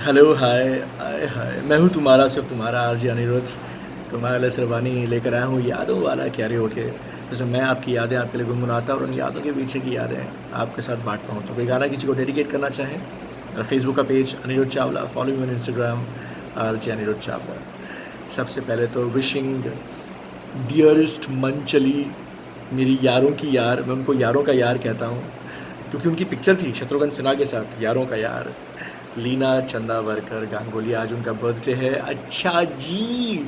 Hello, हाय, हाय, हाय। मैं हूँ तुम्हारा सिर्फ़ तुम्हारा आरजे अनिरुद्ध। तुम्हारे लिए सिरबानी लेकर आया हूँ यादों वाला कैरियोके। जिसमें मैं आपकी यादें आपके लिए गुनगुनाता और उन यादों के पीछे की यादें आपके साथ बाँटता हूँ। तो कोई गाना किसी को डेडिकेट करना चाहें, मेरा फ़ेसबुक का page Anirudh Chawla, follow me on Instagram RJ Anirudh Chawla. सबसे पहले तो विशिंग डियरेस्ट मंचली, मेरी यारों की यार, मैं उनको यारों का यार कहता हूँ क्योंकि उनकी पिक्चर थी शत्रुघ्न सिन्हा के साथ यारों का यार। लीना चंदावरकर गांगुली, आज उनका बर्थडे है। अच्छा जी,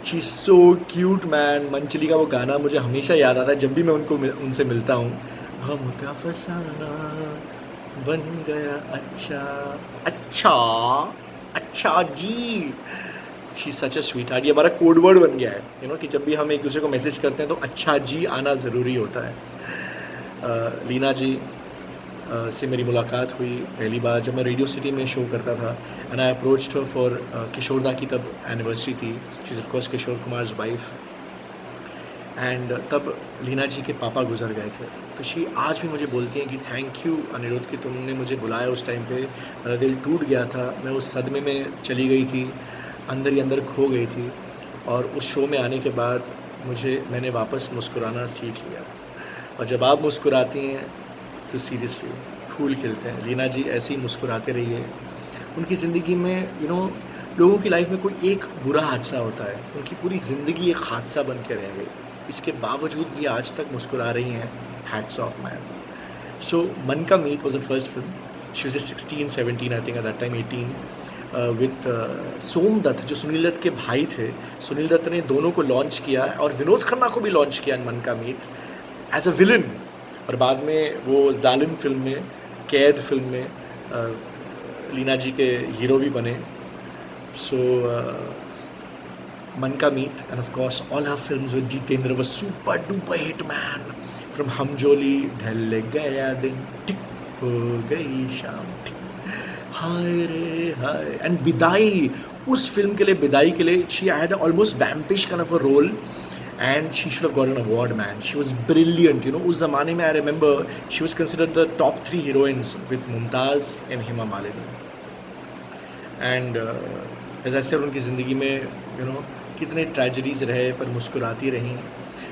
she is so cute man. मंचली का वो गाना मुझे हमेशा याद आता है जब भी मैं उनसे मिलता हूँ। हम का फसाना बन गया अच्छा, अच्छा, अच्छा जी। She such a sweetheart. ये हमारा कोड वर्ड बन गया है कि जब भी हम एक दूसरे को मैसेज करते हैं तो अच्छा जी आना ज़रूरी होता है। लीना जी से मेरी मुलाकात हुई पहली बार जब मैं रेडियो सिटी में शो करता था। And I approached her for Kishoreda की तब एनिवर्सरी थी। She is of course Kishore Kumar wife. And तब लीना जी के पापा गुजर गए थे। तो शी आज भी मुझे बोलती हैं कि थैंक यू अनिरुद्ध कि तुमने मुझे बुलाया उस टाइम पे। मेरा दिल टूट गया था, मैं उस सदमे में चली गई थी, अंदर ही अंदर खो गई थी। और उस शो में आने के बाद मैंने वापस मुस्कुराना सीख लिया। और जब आप मुस्कुराती हैं तो सीरियसली फूल खिलते हैं। लीना जी ऐसे ही मुस्कुराते रहिए। उनकी ज़िंदगी में लोगों की लाइफ में कोई एक बुरा हादसा होता है, उनकी पूरी ज़िंदगी एक हादसा बन के रह गई। इसके बावजूद भी आज तक मुस्कुरा रही हैं। Hats off man. So Man Ka Meet was a first film. She was 16-17 I think at that time 18 with Som Dutt जो सुनील दत्त के भाई थे। सुनील दत्त ने दोनों को लॉन्च किया और विनोद खन्ना को भी लॉन्च किया मन का मीत एज अ विलन। और बाद में वो जालिम फिल्म में, कैद फिल्म में लीना जी के हीरो भी बने। So Man Ka Meet and of course all her films with Jeetendra was super duper hit man. From Hamjoli, ढल गया दिन, टिक हो गई शाम, टिक, हाय रे हाय। एंड बिदाई, उस फिल्म के लिए, बिदाई के लिए she had almost vampish kind of a role and she should have got an award, man. She was brilliant, उस ज़माने में I remember she was considered the top 3 heroines with Mumtaz and Hema Malini. And as I said, उनकी ज़िंदगी में कितने tragedies रहे पर मुस्कुराती रहीं।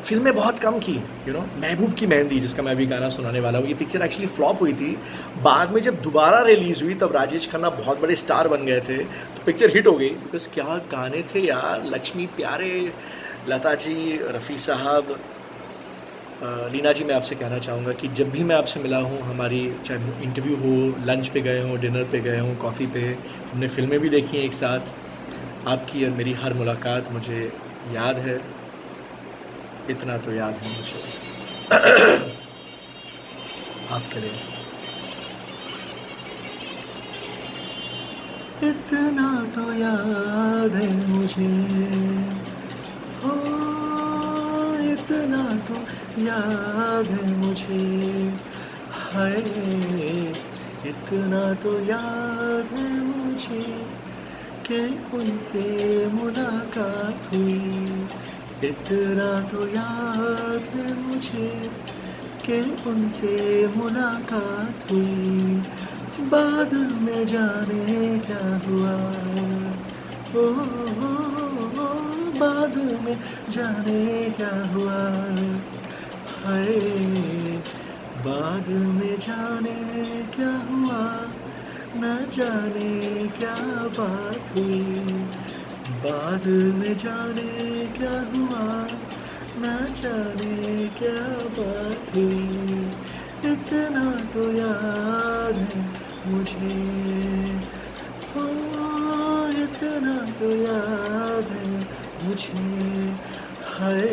फिल्में बहुत कम की। महबूब की मेहंदी, जिसका मैं अभी गाना सुनाने वाला हूँ, ये पिक्चर एक्चुअली फ्लॉप हुई थी। बाद में जब दोबारा रिलीज़ हुई तब राजेश खन्ना बहुत बड़े स्टार बन गए थे तो पिक्चर हिट हो गई। बिकॉज क्या गाने थे यार, लक्ष्मी प्यारे, लता जी, रफ़ी साहब। लीना जी, मैं आपसे कहना चाहूँगा कि जब भी मैं आपसे मिला हूँ, हमारी चाहे इंटरव्यू हो, लंच पे गए हों, डिनर पे गए हों, कॉफ़ी पे, हमने फ़िल्में भी देखी हैं एक साथ, आपकी और मेरी हर मुलाकात मुझे याद है। इतना तो याद है मुझे आपके लिए। इतना तो याद है मुझे, हो इतना तो याद है मुझे, हाय इतना तो याद है मुझे कि उनसे मुलाकात हुई। इतना तो याद है मुझे कि उनसे मुलाकात हुई। बाद में जाने क्या हुआ, ओ, बाद में जाने क्या हुआ, हाय बाद में जाने क्या हुआ, न जाने क्या बात हुई। बाद में जाने क्या हुआ, न जाने क्या बात हुई। इतना तो याद है मुझे, हो इतना तो याद है मुझे, हाय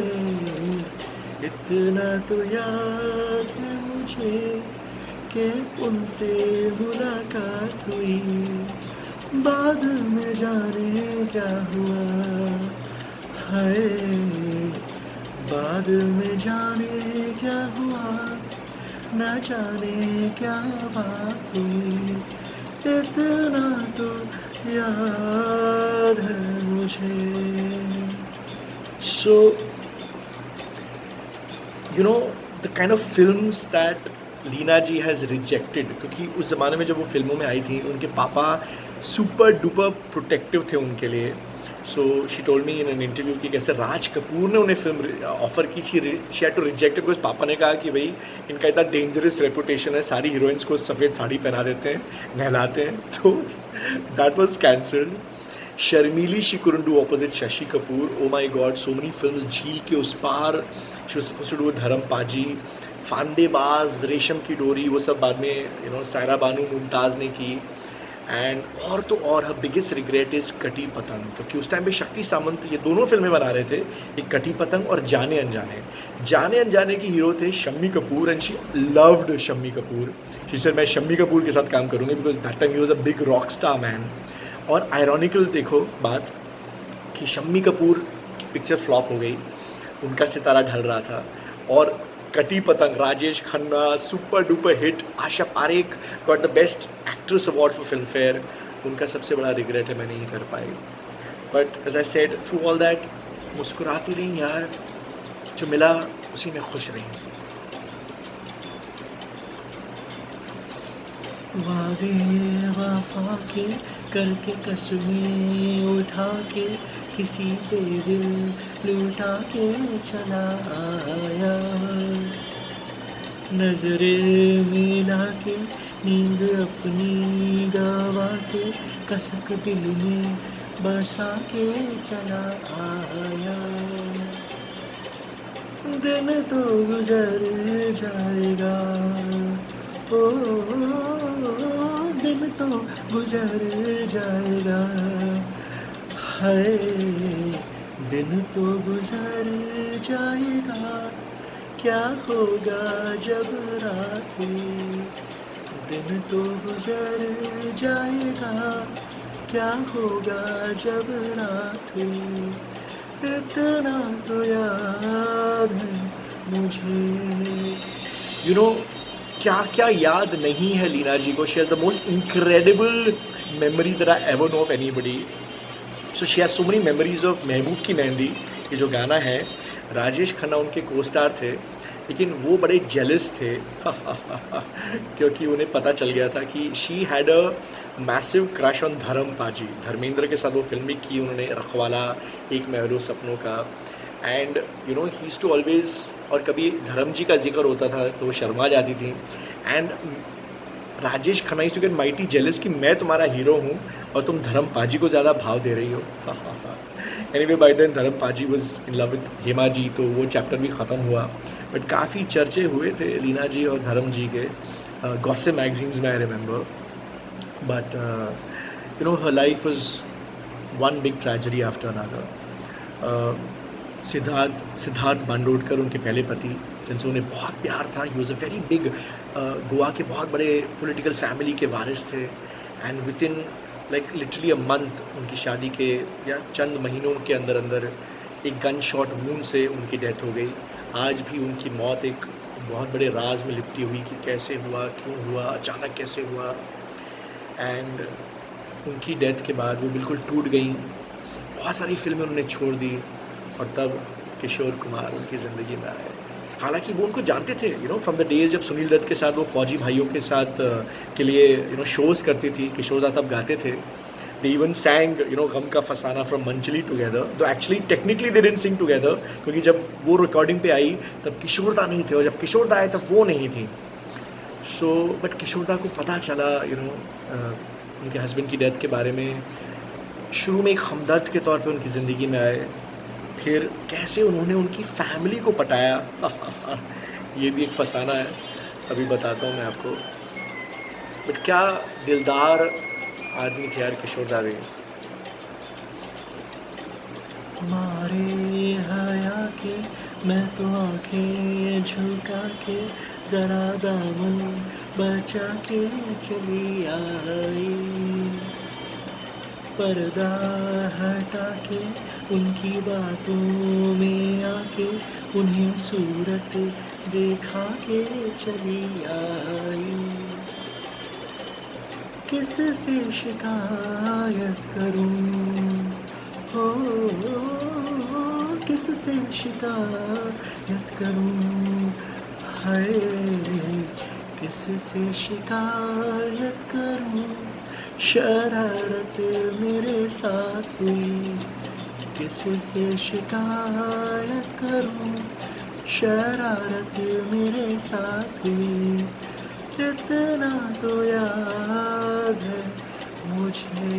इतना तो याद है मुझे कि उनसे मुलाकात हुई। बाद में जाने क्या हुआ, हाय बाद में जाने क्या हुआ, न जाने क्या बात हुई। इतना तो याद है मुझे। So the kind of films that Leena ji has rejected, क्योंकि उस ज़माने में जब वो फिल्मों में आई थी उनके पापा सुपर डुपर प्रोटेक्टिव थे उनके लिए। So she told me in an interview कि कैसे राज कपूर ने उन्हें फिल्म ऑफर की, she had to reject because पापा ने कहा कि भाई इनका इतना डेंजरस रेपुटेशन है, सारी हीरोइंस को सफ़ेद साड़ी पहना देते हैं, नहलाते हैं, तो that was cancelled. Sharmeelee she couldn't do opposite Shashi Kapoor. Oh my god, so many film, झील के उस पार, she was supposed to do Dharam paaji, फांदेबाज, रेशम की डोरी, वो सब बाद में सायरा बानू मुमताज़ ने की। एंड और तो और हर बिगेस्ट रिग्रेट इज़ कटी पतंग, क्योंकि उस टाइम पे शक्ति सामंत ये दोनों फिल्में बना रहे थे, एक कटी पतंग और जाने अनजाने। जाने अनजाने की हीरो थे Shammi Kapoor and she loved Shammi Kapoor. She said मैं शम्मी कपूर के साथ काम करूँगी because that time he was a big rock star man. और आयरॉनिकल देखो बात कि शम्मी कपूर की पिक्चर फ्लॉप हो गई, उनका सितारा ढल रहा था, और Kati Patang, Rajesh Khanna, super duper hit, Asha Parekh got the best actress award for film Filmfare सबसे बड़ा रिग्रेट है मैं नहीं कर पाई। But as I said, through all that मुस्कुराती रही यार, जो मिला उसी में खुश रही। वादे वफा के करके कसमें उठा के किसी पे दिल लुटा के चला आया, नजरे मिला के नींद अपनी गवा के कसक दिल में बसा के चला आया। दिन तो गुजर जाएगा, ओ दिन तो गुजर जाएगा, हाय दिन तो गुजर जाएगा, क्या होगा जब रात हुई। दिन तो गुजर जाएगा, क्या होगा जब रात हुई, इतना तो याद है मुझे। यू नो क्या क्या याद नहीं है लीना जी को। She has the most incredible memory that I ever know of anybody. So she has so many memories of Mehboob ki mehndi. ये जो गाना है, राजेश खन्ना उनके को स्टार थे, लेकिन वो बड़े जेलस थे क्योंकि उन्हें पता चल गया था कि she had a massive crush on धर्म पाजी। धर्मेंद्र के साथ वो फिल्म भी की उन्होंने, रखवाला, एक महलो सपनों का। And he used to always, और कभी धर्म जी का जिक्र होता था तो शर्मा जाती थी। And Rajesh Khanna used to get mighty jealous कि मैं तुम्हारा हीरो हूँ और तुम धर्म पाजी को ज़्यादा भाव दे रही हो। Anyway bye then Dharam paaji was in love with Hema ji, तो वो चैप्टर भी ख़त्म हुआ। बट काफ़ी चर्चे हुए थे लीना जी और धर्म जी के, गॉसिप मैगजीन्स में, I remember. But her life was one big tragedy after another. Siddharth Bandodkar उनके पहले पति, जिनसे उन्हें बहुत प्यार था। He was a very big, Goa के बहुत बड़े पॉलिटिकल फैमिली के वारिस थे। And within like literally a month उनकी शादी के या चंद महीनों के अंदर अंदर एक गन शॉट वूंड से उनकी डेथ हो गई। आज भी उनकी मौत एक बहुत बड़े राज में लिपटी हुई कि कैसे हुआ, क्यों हुआ, अचानक कैसे हुआ। एंड उनकी डेथ के बाद वो बिल्कुल टूट गई, बहुत सारी फिल्में उन्होंने छोड़ दी, और तब किशोर कुमार उनकी ज़िंदगी में आए। हालांकि वो उनको जानते थे, फ्रॉम द डेज जब सुनील दत्त के साथ वो फौजी भाइयों के साथ के लिए शोज़ करती थी। किशोर दा तब गाते थे। दे इवन सैंग गम का फसाना फ्रॉम मंचली टुगेदर, तो actually technically they didn't Singh together, क्योंकि जब वो रिकॉर्डिंग पे आई तब किशोर दा नहीं थे, और जब किशोर दा आए तब वो नहीं थी। सो बट किशोर दा को पता चला उनके हस्बैंड की डेथ के बारे में। शुरू में एक हमदर्द के तौर पे उनकी ज़िंदगी में आए, फिर कैसे उन्होंने उनकी फैमिली को पटाया ये भी एक फसाना है, अभी बताता हूँ मैं आपको। बट क्या दिलदार आदमी थे यार किशोर दा भी। मारे हया के मैं तो आंखें झुका के जरा दामन बचा के चली आई, पर्दा हटा के उनकी बातों में आके उन्हें सूरत देखा के चली आई। किससे शिकायत करूं, हो किससे शिकायत करूं, हाय किससे शिकायत करूं, शरारत मेरे साथ हुई, किससे शिकायत करूं, शरारत मेरे साथ हुई, इतना तो याद है मुझे।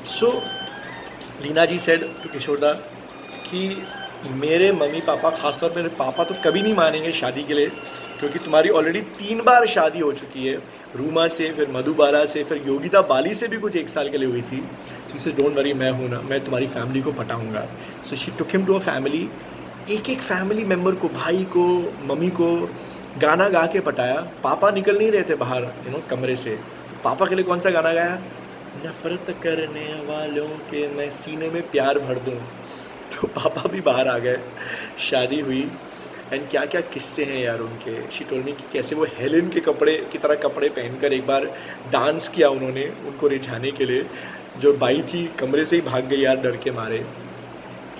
सो लीना जी सेड टू किशोरदा कि मेरे मम्मी पापा, खासतौर पर मेरे पापा तो कभी नहीं मानेंगे शादी के लिए, क्योंकि तुम्हारी ऑलरेडी 3 बार शादी हो चुकी है, रूमा से, फिर मधुबाला से, फिर योगिता बाली से भी कुछ 1 साल के लिए हुई थी। सो इसे डोंट वरी, मैं हूँ ना, मैं तुम्हारी फैमिली को पटाऊँगा। So she took him to a family, एक एक फैमिली मेम्बर को, भाई को, मम्मी को गाना गा के पटाया। पापा निकल नहीं रहे थे बाहर कमरे से। पापा के लिए कौन सा गाना गाया? नफ़रत करने वालों के मैं सीने में प्यार भर दूँ। तो पापा भी बाहर आ गए, शादी हुई। एंड क्या क्या किस्से हैं यार उनके। शी टोल्ड मी कि कैसे वो हेलेन के कपड़े की तरह कपड़े पहनकर एक बार डांस किया उन्होंने उनको रिझाने के लिए। जो बाई थी कमरे से ही भाग गई यार डर के मारे।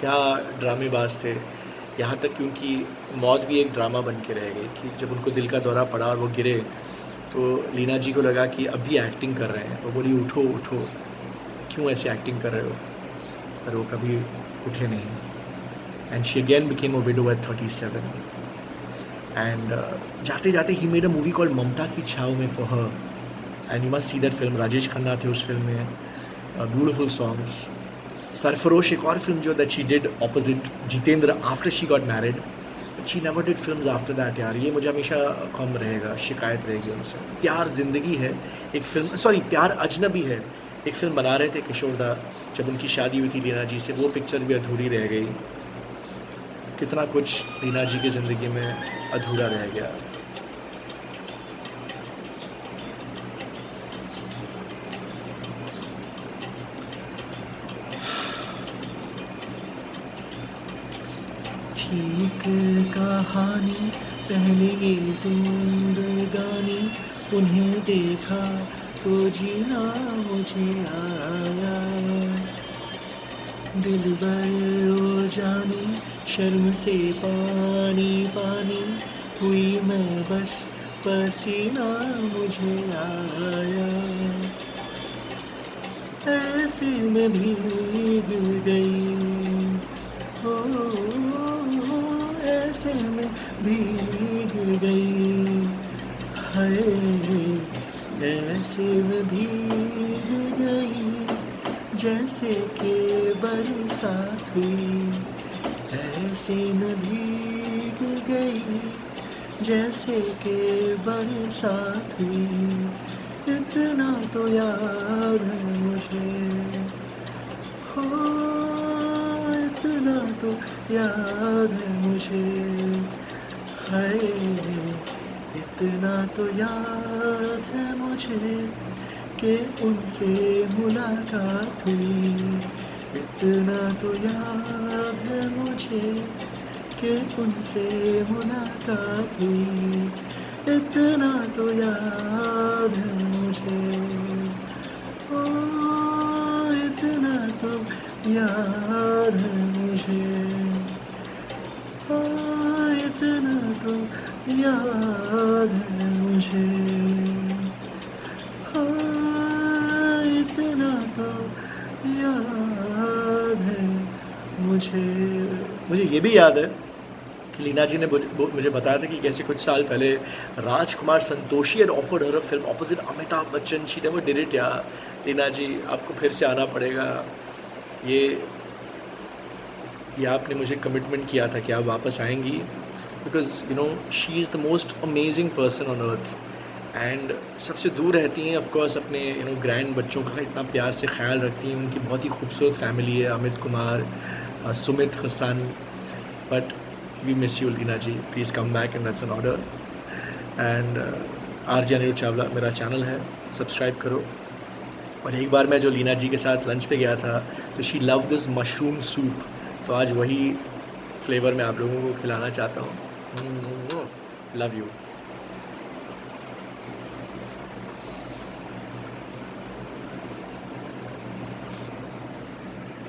क्या ड्रामेबाज थे। यहाँ तक कि उनकी मौत भी एक ड्रामा बन के रह गई कि जब उनको दिल का दौरा पड़ा और वो गिरे, तो लीना जी को लगा कि अभी एक्टिंग कर रहे हैं। वो बोली उठो उठो, क्यों ऐसे एक्टिंग कर रहे हो? पर वो कभी उठे नहीं। And she again became a widow at 37। And जाते जाते he made a movie called Mamta Ki Chhaon Mein for her, and you must see that film. Rajesh Khanna थे उस फिल्म में। Beautiful songs. सरफरोश एक और फिल्म जो that she did opposite Jitendra after she got married. She never did films after that यार। ये मुझे हमेशा कम रहेगा, शिकायत रहेगी उनसे। प्यार जिंदगी है एक फिल्म, सॉरी प्यार अजनबी है एक फिल्म बना रहे थे किशोरदा जब उनकी शादी हुई थी लीना जी से। वो पिक्चर भी अधूरी रह गई। कितना कुछ लीना जी की ज़िंदगी में अधूरा रह गया। ठीक कहानी पहले ये जिंदगानी, उन्हें देखा तो जीना मुझे आया। दिल भर हो जानी, शर्म से पानी पानी, हुई मैं बस पसीना मुझे आया। ऐसे में भीग गई, हो ऐसे में भीग गई, हाय ऐसे में भीग गई, जैसे कि बरसात हुई। ऐसे में भीग गई, जैसे कि बरसात हुई, इतना तो याद है मुझे, हो इतना तो याद है मुझे, हाय इतना तो याद है मुझे कि उनसे मुलाकात हुई। इतना तो याद है मुझे कि उनसे मुलाकात हुई। इतना तो याद है मुझे, ओ इतना तो याद है मुझे, ओ इतना तो याद है मुझे, ओ इतना तो याद है मुझे। मुझे ये भी याद है कि लीना जी ने मुझे बताया था कि कैसे कुछ साल पहले Rajkumar Santoshi had offered her a film opposite Amitabh Bachchan. She never did it यार. लीना जी आपको फिर से आना पड़ेगा. ये आपने मुझे कमिटमेंट किया था कि आप वापस आएंगी, because you know she is the most amazing person on earth. And सबसे दूर रहती हैं ऑफकोर्स अपने ग्रैंड बच्चों का इतना प्यार से ख्याल रखती हैं. उनकी बहुत ही खूबसूरत फैमिली है, Amit Kumar, Sumit Hasan. But we miss you Leena ji, please come back and that's an order. And RJ Anirudh Chawla मेरा चैनल है, सब्सक्राइब करो. और एक बार मैं जो लीना जी के साथ लंच पे गया था तो she love this mushroom soup, तो आज वही फ्लेवर मैं आप लोगों को खिलाना चाहता हूँ. Love you.